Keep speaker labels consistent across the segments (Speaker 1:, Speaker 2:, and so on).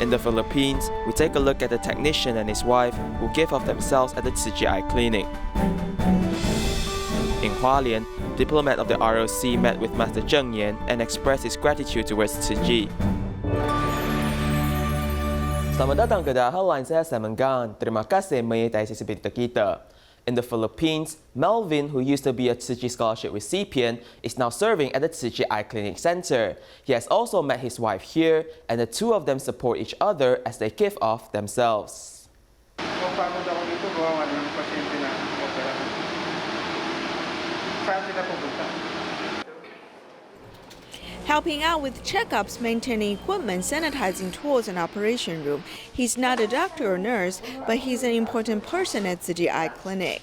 Speaker 1: In the Philippines, we take a look at the technician and his wife who gave of themselves at the Tzu Chi Eye Clinic. In Hualien, diplomat of the R.O.C met with Master Cheng Yen and expressed his gratitude towards Tzu Chi. Selamat datang ke DaAi Headlines, saya Simon Gan. Terima kasih menyertai sesi berita kita. In the Philippines, Melvin, who used to be a Tzu Chi scholarship recipient, is now serving at the Tzu Chi Eye Clinic Center. He has also met his wife here, and the two of them support each other as they give off themselves.
Speaker 2: Helping out with checkups, maintaining equipment, sanitizing tools, and operation room. He's not a doctor or nurse, but he's an important person at Tzu Chi Eye Clinic.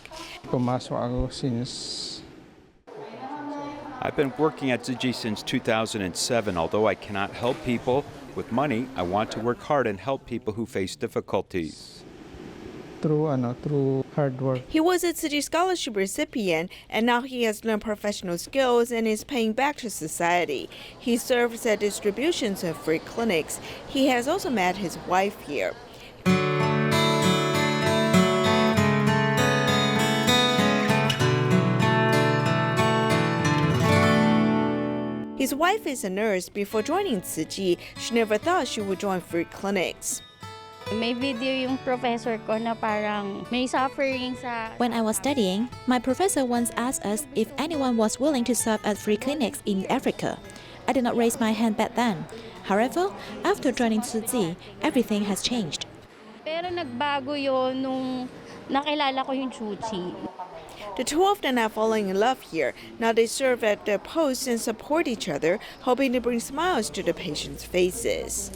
Speaker 3: I've been working at Tzu Chi since 2007. Although I cannot help people with money, I want to work hard and help people who face difficulties.
Speaker 4: Through hard work.
Speaker 2: He was a Tzu Chi scholarship recipient, and now he has learned professional skills and is paying back to society. He serves at distributions of free clinics. He has also met his wife here. His wife is a nurse. Before joining Tzu Chi, she never thought she would join free clinics.
Speaker 5: May video yung professor ko na parang may suffering sa...
Speaker 6: When I was studying, my professor once asked us if anyone was willing to serve at free clinics in Africa. I did not raise my hand back then. However, after joining Tzu Chi, everything has changed.
Speaker 5: Pero nagbago yun nung nakilala ko yung Tzu Chi.
Speaker 2: The two of them are falling in love here. Now they serve at their posts and support each other, hoping to bring smiles to the patients' faces.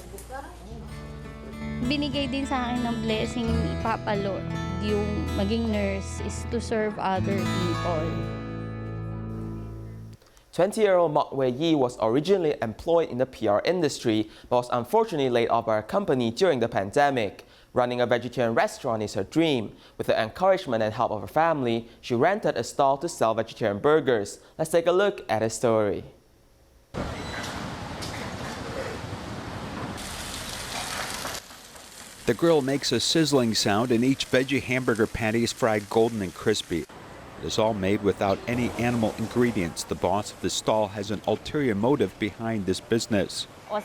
Speaker 5: Binigay din sa akin ng blessing ni Papa Lord, yung maging nurse is to serve other people.
Speaker 1: 20-year-old Mok Wei Yee was originally employed in the PR industry, but was unfortunately laid off by her company during the pandemic. Running a vegetarian restaurant is her dream. With the encouragement and help of her family, she rented a stall to sell vegetarian burgers. Let's take a look at her story.
Speaker 3: The grill makes a sizzling sound and each veggie hamburger patty is fried golden and crispy. It is all made without any animal ingredients. The boss of the stall has an ulterior motive behind this business.
Speaker 2: I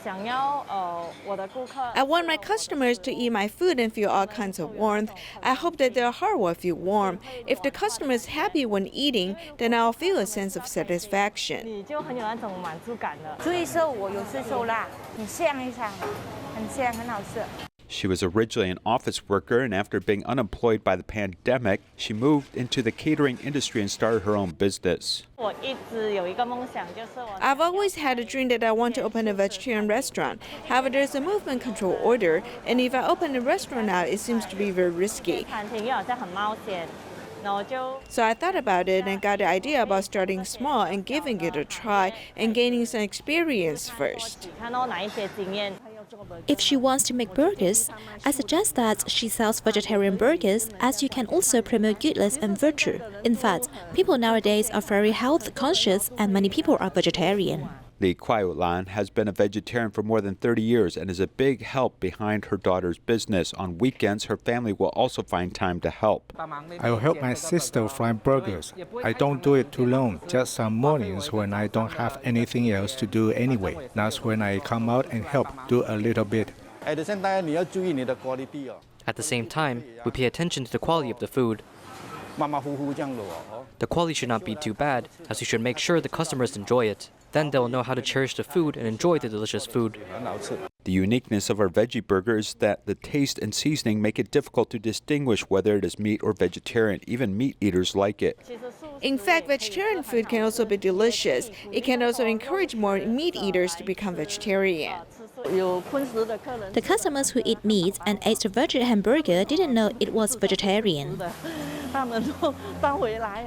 Speaker 2: want my customers to eat my food and feel all kinds of warmth. I hope that their heart will feel warm. If the customer is happy when eating, then I'll feel a sense of satisfaction.
Speaker 3: She was originally an office worker, and after being unemployed by the pandemic, she moved into the catering industry and started her own business.
Speaker 2: I've always had a dream that I want to open a vegetarian restaurant. However, there's a movement control order, and if I open a restaurant now, it seems to be very risky. So I thought about it and got the idea about starting small and giving it a try and gaining some experience first.
Speaker 6: If she wants to make burgers, I suggest that she sells vegetarian burgers, as you can also promote goodness and virtue. In fact, people nowadays are very health conscious and many people are vegetarian.
Speaker 3: Li Hualien has been a vegetarian for more than 30 years and is a big help behind her daughter's business. On weekends, her family will also find time to help.
Speaker 4: I will help my sister fry burgers. I don't do it too long, just some mornings when I don't have anything else to do anyway. That's when I come out and help do a little bit.
Speaker 7: At the same time, we pay attention to the quality of the food. The quality should not be too bad, as we should make sure the customers enjoy it. Then they'll know how to cherish the food and enjoy the delicious food.
Speaker 3: The uniqueness of our veggie burger is that the taste and seasoning make it difficult to distinguish whether it is meat or vegetarian. Even meat eaters like it.
Speaker 2: In fact, vegetarian food can also be delicious. It can also encourage more meat eaters to become vegetarian.
Speaker 6: The customers who eat meat and ate the veggie hamburger didn't know it was vegetarian.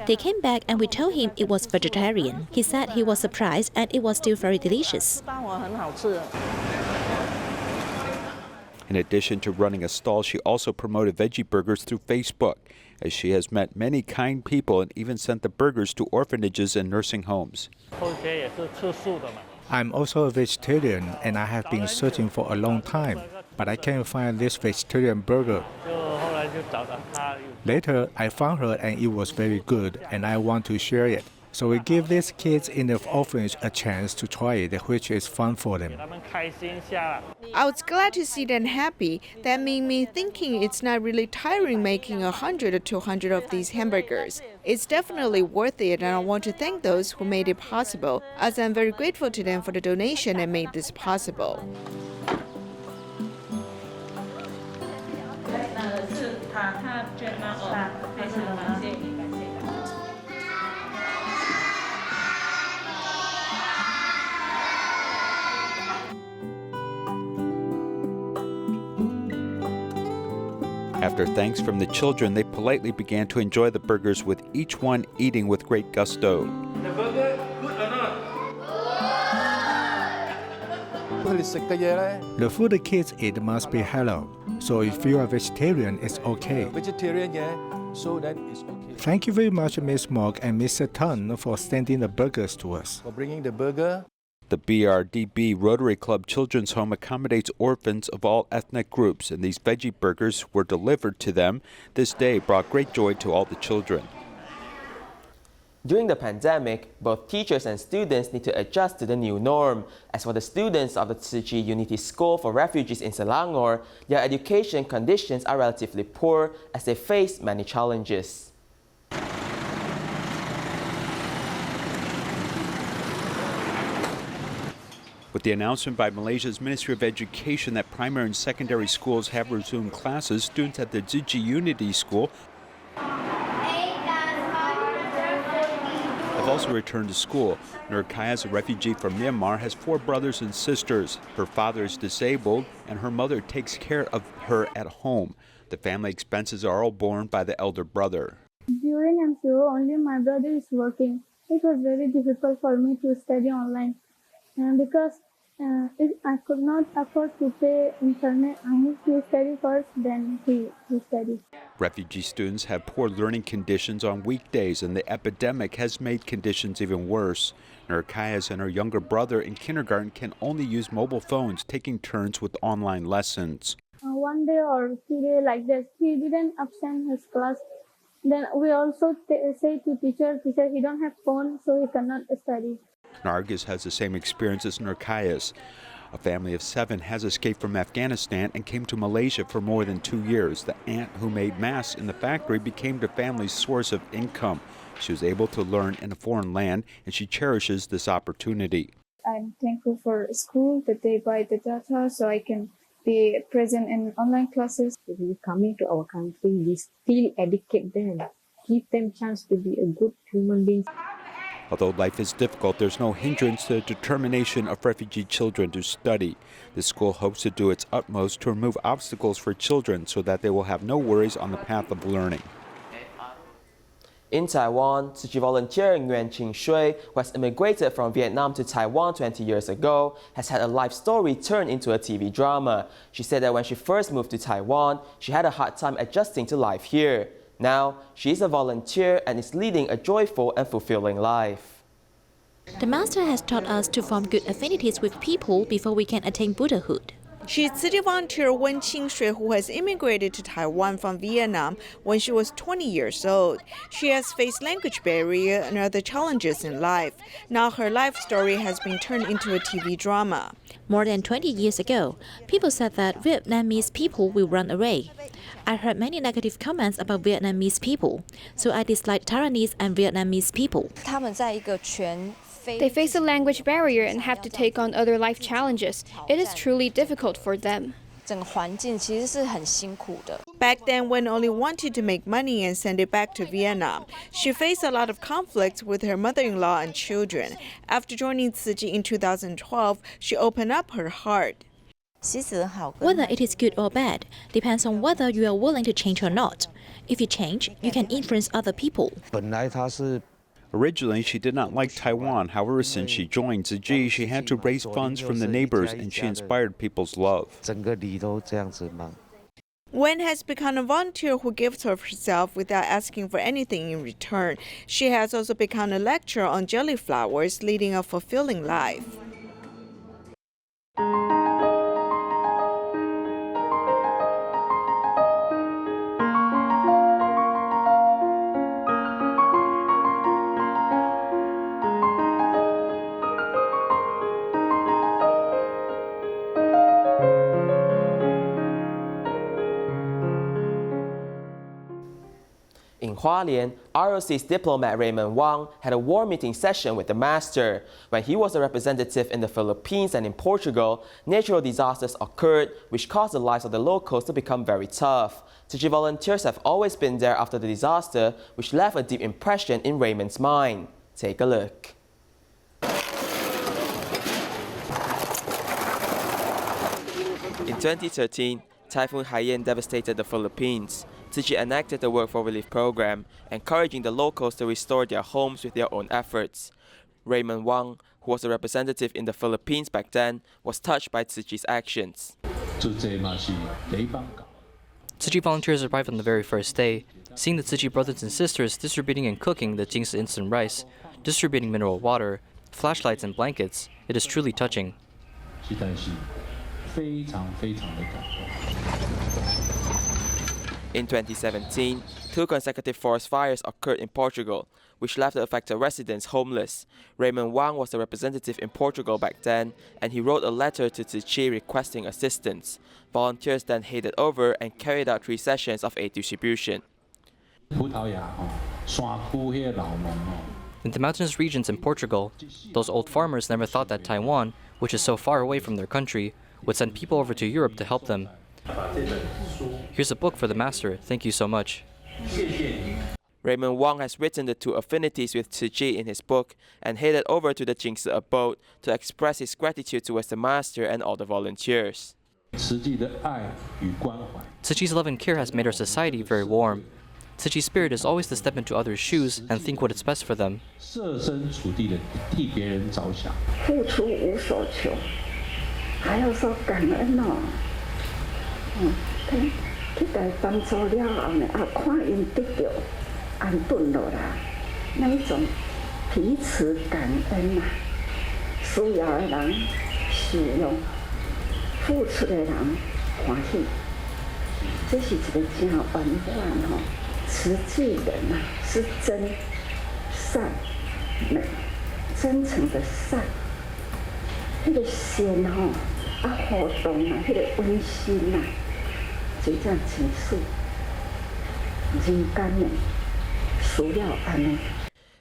Speaker 6: They came back and we told him it was vegetarian. He said he was surprised and it was still very delicious.
Speaker 3: In addition to running a stall, she also promoted veggie burgers through Facebook, as she has met many kind people and even sent the burgers to orphanages and nursing homes.
Speaker 4: I'm also a vegetarian and I have been searching for a long time. but I can't find this vegetarian burger. Later, I found her and it was very good, and I want to share it. So we give these kids in the orphanage a chance to try it, which is fun for them.
Speaker 2: I was glad to see them happy. That made me thinking it's not really tiring making 100 or 200 of these hamburgers. It's definitely worth it, and I want to thank those who made it possible, as I'm very grateful to them for the donation that made this possible.
Speaker 3: After thanks from the children, they politely began to enjoy the burgers, with each one eating with great gusto.
Speaker 8: The burger good or not?
Speaker 4: The food the kids eat must be halal, so if you are vegetarian, it's okay.
Speaker 8: Vegetarian, yeah. So then it's okay.
Speaker 4: Thank you very much, Miss Mok and Mr. Tan, for sending the burgers to us.
Speaker 8: For bringing the burger.
Speaker 3: The BRDB Rotary Club Children's Home accommodates orphans of all ethnic groups, and these veggie burgers were delivered to them. This day brought great joy to all the children.
Speaker 1: During the pandemic, both teachers and students need to adjust to the new norm. As for the students of the Tzu Chi Unity School for Refugees in Selangor, their education conditions are relatively poor as they face many challenges.
Speaker 3: With the announcement by Malaysia's Ministry of Education that primary and secondary schools have resumed classes, students at the Tzu Chi Unity School have also returned to school. Nurkayas, a refugee from Myanmar, has 4 brothers and sisters. Her father is disabled, and her mother takes care of her at home. The family expenses are all borne by the elder brother.
Speaker 9: During MCO, only my brother is working. It was very difficult for me to study online. Because I could not afford to pay internet, I need to study first, then he study.
Speaker 3: Refugee students have poor learning conditions on weekdays, and the epidemic has made conditions even worse. Nurkayas and her younger brother in kindergarten can only use mobile phones, taking turns with online lessons.
Speaker 9: One day or 2 days like this, he didn't absent his class. Then we also say to teacher, he don't have phone, so he cannot study.
Speaker 3: Nargis has the same experience as Nurkayas. A family of 7 has escaped from Afghanistan and came to Malaysia for more than 2 years. The aunt who made masks in the factory became the family's source of income. She was able to learn in a foreign land, and she cherishes this opportunity.
Speaker 9: I'm thankful for school that they buy the data so I can be present in online classes.
Speaker 10: If you coming to our country, we still educate them, give them chance to be a good human being.
Speaker 3: Although life is difficult, there's no hindrance to the determination of refugee children to study. The school hopes to do its utmost to remove obstacles for children so that they will have no worries on the path of learning.
Speaker 1: In Taiwan, Tzu Chi volunteer Nguyen Ching Shui, who has immigrated from Vietnam to Taiwan 20 years ago, has had a life story turned into a TV drama. She said that when she first moved to Taiwan, she had a hard time adjusting to life here. Now, she is a volunteer and is leading a joyful and fulfilling life.
Speaker 6: The Master has taught us to form good affinities with people before we can attain Buddhahood.
Speaker 2: She's Tzu Chi volunteer Wen Qing-shui, who has immigrated to Taiwan from Vietnam when she was 20 years old. She has faced language barrier and other challenges in life. Now her life story has been turned into a TV drama.
Speaker 6: More than 20 years ago, people said that Vietnamese people will run away. I heard many negative comments about Vietnamese people, so I disliked Taiwanese and Vietnamese people.
Speaker 11: They face a language barrier and have to take on other life challenges. It is truly difficult for them.
Speaker 2: Back then, Wen only wanted to make money and send it back to Vietnam. She faced a lot of conflicts with her mother-in-law and children. After joining Tzu Chi in 2012, she opened up her heart.
Speaker 6: Whether it is good or bad depends on whether you are willing to change or not. If you change, you can influence other people.
Speaker 3: Originally, she did not like Taiwan. However, since she joined Tzu Chi, she had to raise funds from the neighbors, and she inspired people's love.
Speaker 2: Wen has become a volunteer who gives of herself without asking for anything in return. She has also become a lecturer on jelly flowers, leading a fulfilling life.
Speaker 1: Hualien, R.O.C's diplomat Raymond Wang had a war meeting session with the master. When he was a representative in the Philippines and in Portugal, natural disasters occurred which caused the lives of the locals to become very tough. Tzu Chi volunteers have always been there after the disaster, which left a deep impression in Raymond's mind. Take a look. In 2013, Typhoon Hualien devastated the Philippines. Tzu Chi enacted the Work for Relief program, encouraging the locals to restore their homes with their own efforts. Raymond Wang, who was a representative in the Philippines back then, was touched by Tzu Chi's actions.
Speaker 7: Tzu Chi volunteers arrived on the very first day, seeing the Tzu Chi brothers and sisters distributing and cooking the Jingsi instant rice, distributing mineral water, flashlights and blankets. It is truly touching. In 2017, 2 consecutive forest fires occurred in Portugal, which left the affected residents homeless. Raymond Wang was a representative in Portugal back then, and he wrote a letter to Tzu Chi requesting assistance. Volunteers then headed over and carried out 3 sessions of aid distribution. In the mountainous regions in Portugal, those old farmers never thought that Taiwan, which is so far away from their country, would send people over to Europe to help them. Here's a book for the master. Thank you so much. Raymond Wang has written the 2 affinities with Tzu Chi in his book and headed over to the Jingsi abode to express his gratitude towards the master and all the volunteers. Tzu Chi's love and care has made our society very warm. Tzu Chi's spirit is always to step into others' shoes and think what is best for them.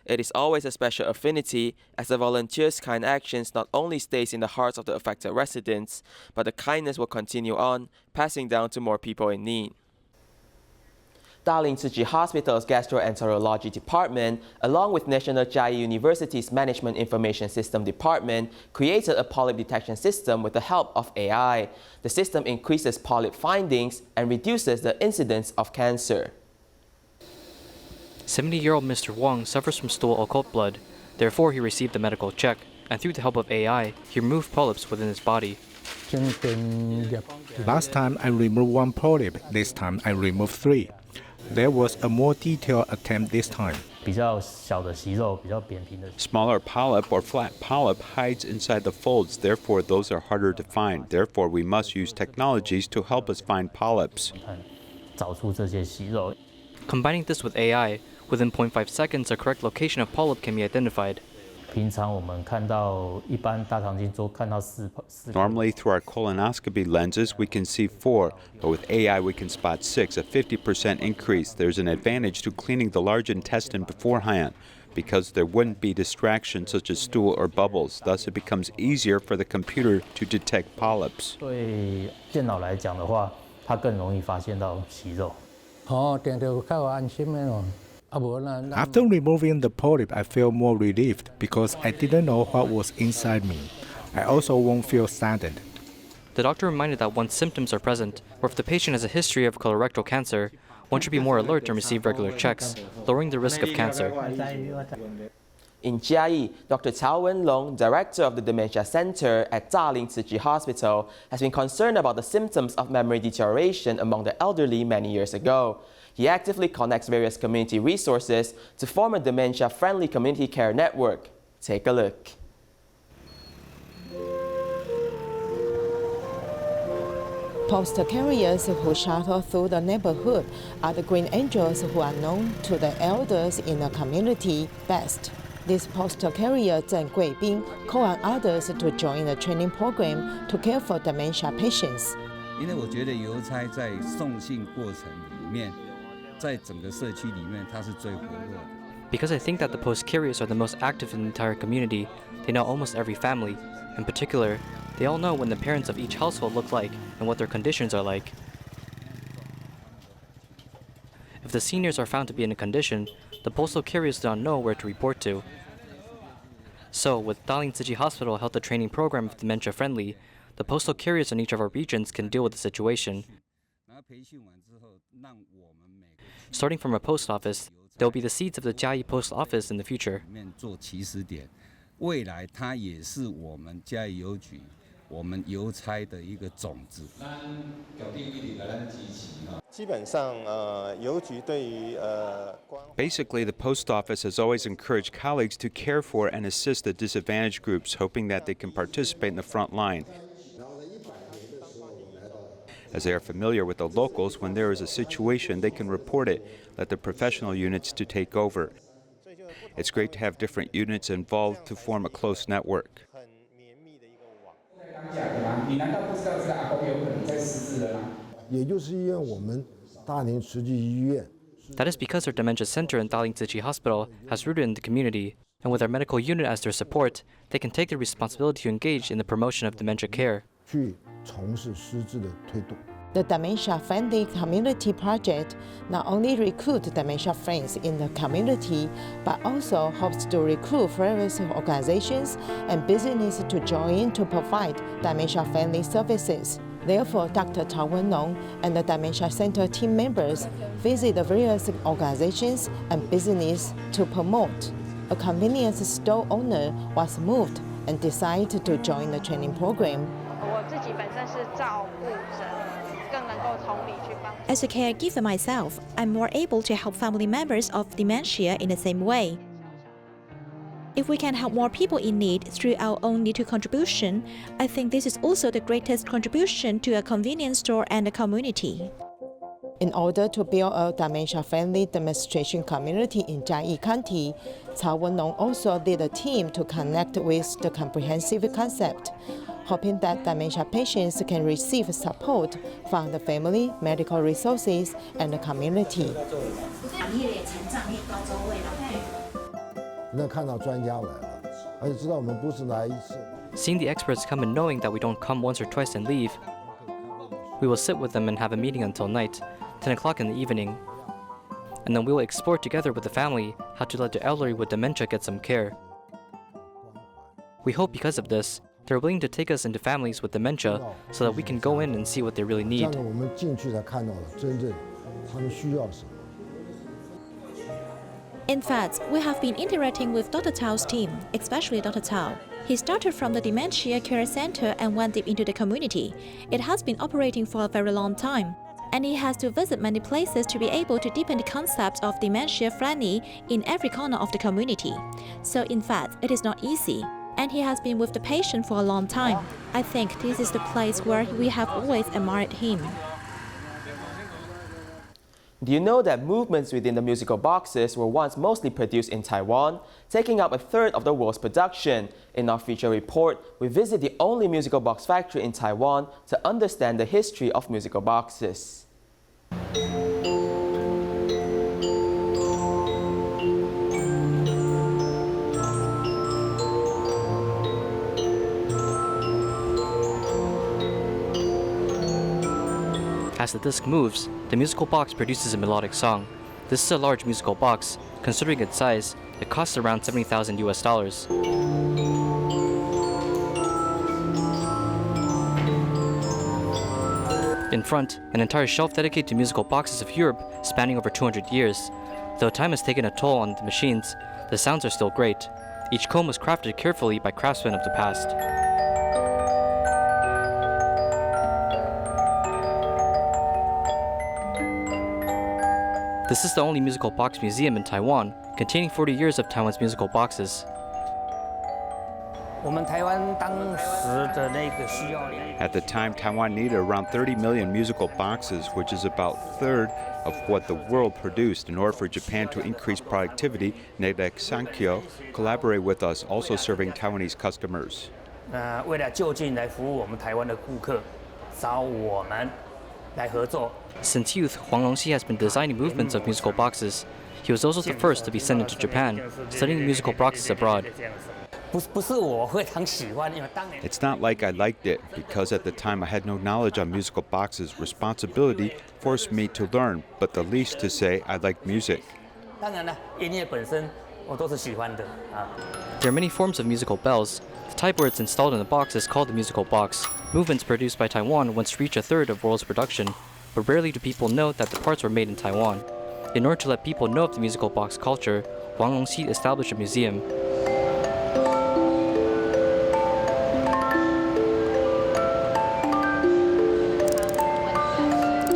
Speaker 7: It is always a special affinity, as the volunteers' kind actions not only stays in the hearts of the affected residents, but the kindness will continue on, passing down to more people in need. Dalian Tzu Chi Hospital's Gastroenterology Department, along with National Chiayi University's Management Information System Department, created a polyp detection system with the help of AI. The system increases polyp findings and reduces the incidence of cancer. 70-year-old Mr. Wang suffers from stool occult blood. Therefore, he received a medical check, and through the help of AI, he removed polyps within his body.
Speaker 4: Last time I removed 1 polyp, this time I removed 3. There was a more detailed attempt this time.
Speaker 3: Smaller polyp or flat polyp hides inside the folds, therefore those are harder to find. Therefore we must use technologies to help us find polyps.
Speaker 7: Combining this with AI, within 0.5 seconds a correct location of polyp can be identified.
Speaker 3: Normally, through our colonoscopy lenses, we can see 4, but with AI we can spot 6, a 50% increase. There's an advantage to cleaning the large intestine beforehand, because there wouldn't be distractions such as stool or bubbles. Thus, it becomes easier for the computer to detect polyps.
Speaker 4: After removing the polyp, I feel more relieved because I didn't know what was inside me. I also won't feel saddened.
Speaker 7: The doctor reminded that once symptoms are present, or if the patient has a history of colorectal cancer, one should be more alert and receive regular checks, lowering the risk of cancer.
Speaker 1: In Chiayi, Dr. Cao Wenlong, director of the Dementia Center at Dalian Tzu Chi Hospital, has been concerned about the symptoms of memory deterioration among the elderly many years ago. He actively connects various community resources to form a dementia-friendly community care network. Take a look.
Speaker 12: Poster carriers who shuttle through the neighborhood are the Green Angels who are known to the elders in the community best. This poster carrier Zheng Guibing called on others to join the training program to care for dementia patients.
Speaker 7: Because I think that the post carriers are the most active in the entire community, they know almost every family. In particular, they all know when the parents of each household look like and what their conditions are like. If the seniors are found to be in a condition, the postal carriers do not know where to report to. So, with Dalian Tzu Chi Hospital held a training program of dementia friendly, the postal carriers in each of our regions can deal with the situation. Starting from a post office, there will be the seeds of the Jiayi Post Office in the future.
Speaker 3: Basically, the post office has always encouraged colleagues to care for and assist the disadvantaged groups, hoping that they can participate in the front line. As they are familiar with the locals, when there is a situation, they can report it, let the professional units to take over. It's great to have different units involved to form a close network.
Speaker 7: That is because our dementia center in Dalian Tzu Chi Hospital has rooted in the community, and with our medical unit as their support, they can take the responsibility to engage in the promotion of dementia care.
Speaker 12: The Dementia Friendly Community Project not only recruits dementia friends in the community, but also hopes to recruit various organizations and businesses to join to provide dementia-friendly services. Therefore, Dr. Cao Wen-nong and the Dementia Center team members visit the various organizations and businesses to promote. A convenience store owner was moved and decided to join the training program.
Speaker 6: As a caregiver myself, I'm more able to help family members of dementia in the same way. If we can help more people in need through our own little contribution, I think this is also the greatest contribution to a convenience store and the community.
Speaker 12: In order to build a dementia-friendly demonstration community in Jiayi County, Cao Wen-nong also led a team to connect with the comprehensive concept, hoping that dementia patients can receive support from the family, medical resources, and the community.
Speaker 7: Seeing the experts come and knowing that we don't come once or twice and leave, we will sit with them and have a meeting until night, 10 o'clock in the evening. And then we will explore together with the family how to let the elderly with dementia get some care. We hope because of this, they're willing to take us into families with dementia so that we can go in and see what they really need.
Speaker 6: In fact, we have been interacting with Dr. Cao's team, especially Dr. Cao. He started from the Dementia Care Center and went deep into the community. It has been operating for a very long time, and he has to visit many places to be able to deepen the concept of dementia friendly in every corner of the community. So in fact, it is not easy, and he has been with the patient for a long time. I think this is the place where we have always admired him.
Speaker 1: Do you know that movements within the musical boxes were once mostly produced in Taiwan, taking up a third of the world's production? In our feature report, we visit the only musical box factory in Taiwan to understand the history of musical boxes.
Speaker 7: As the disc moves, the musical box produces a melodic song. This is a large musical box. Considering its size, it costs around $70,000 US. In front, an entire shelf dedicated to musical boxes of Europe spanning over 200 years. Though time has taken a toll on the machines, the sounds are still great. Each comb was crafted carefully by craftsmen of the past. This is the only musical box museum in Taiwan, containing 40 years of Taiwan's musical boxes.
Speaker 3: At the time, Taiwan needed around 30 million musical boxes, which is about a third of what the world produced. In order for Japan to increase productivity, Nedek Sankyo collaborate with us, also serving Taiwanese customers.
Speaker 7: Since youth, R.O.C has been designing movements of musical boxes. He was also the first to be sent into Japan, studying musical boxes abroad.
Speaker 3: It's not like I liked it, because at the time I had no knowledge on musical boxes. Responsibility forced me to learn, but the least to say I like music.
Speaker 7: There are many forms of musical bells. The type where it's installed in the box is called the musical box. Movements produced by Taiwan once reach a third of world's production, but rarely do people know that the parts were made in Taiwan. In order to let people know of the musical box culture, R.O.C established a museum.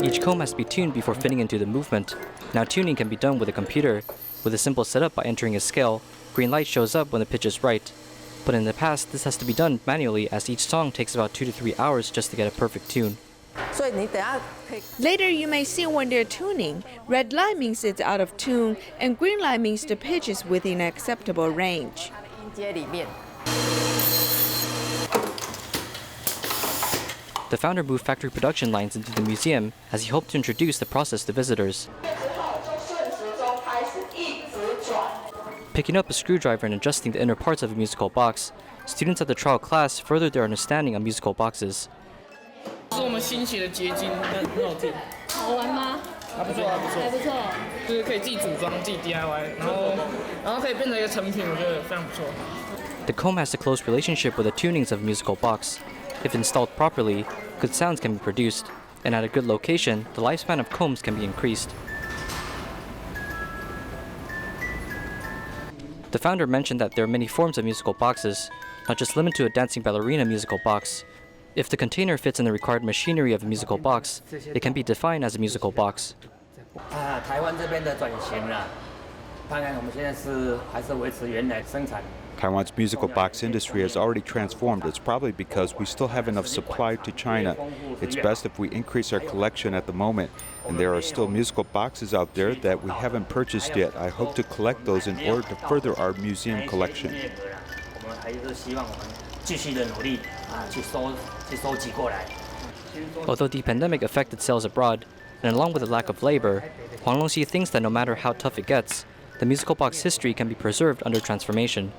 Speaker 7: Each comb has to be tuned before fitting into the movement. Now tuning can be done with a computer. With a simple setup by entering a scale, green light shows up when the pitch is right. But in the past, this has to be done manually, as each song takes about 2 to 3 hours just to get a perfect tune.
Speaker 2: Later, you may see when they're tuning. Red light means it's out of tune, and green light means the pitch is within an acceptable range.
Speaker 7: The founder moved factory production lines into the museum as he hoped to introduce the process to visitors. Picking up a screwdriver and adjusting the inner parts of a musical box, students at the trial class furthered their understanding of musical boxes. The comb has a close relationship with the tunings of a musical box. If installed properly, good sounds can be produced, and at a good location, the lifespan of combs can be increased. The founder mentioned that there are many forms of musical boxes, not just limited to a dancing ballerina musical box. If the container fits in the required machinery of a musical box, it can be defined as a musical box.
Speaker 3: Taiwan's musical box industry has already transformed. It's probably because we still have enough supply to China. It's best if we increase our collection at the moment. And there are still musical boxes out there that we haven't purchased yet. I hope to collect those in order to further our museum collection.
Speaker 7: Although the pandemic affected sales abroad, and along with the lack of labor, R.O.C thinks that no matter how tough it gets, the musical box history can be preserved under transformation.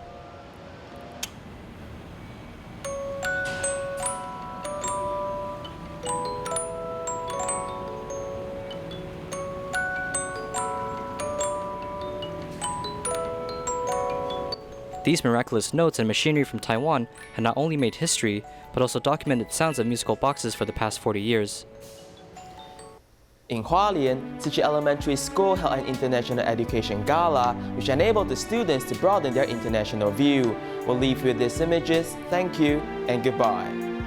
Speaker 7: These miraculous notes and machinery from Taiwan had not only made history, but also documented sounds of musical boxes for the past 40 years.
Speaker 1: In Hualien, Tzu Chi Elementary School held an international education gala, which enabled the students to broaden their international view. We'll leave you with these images. Thank you and goodbye.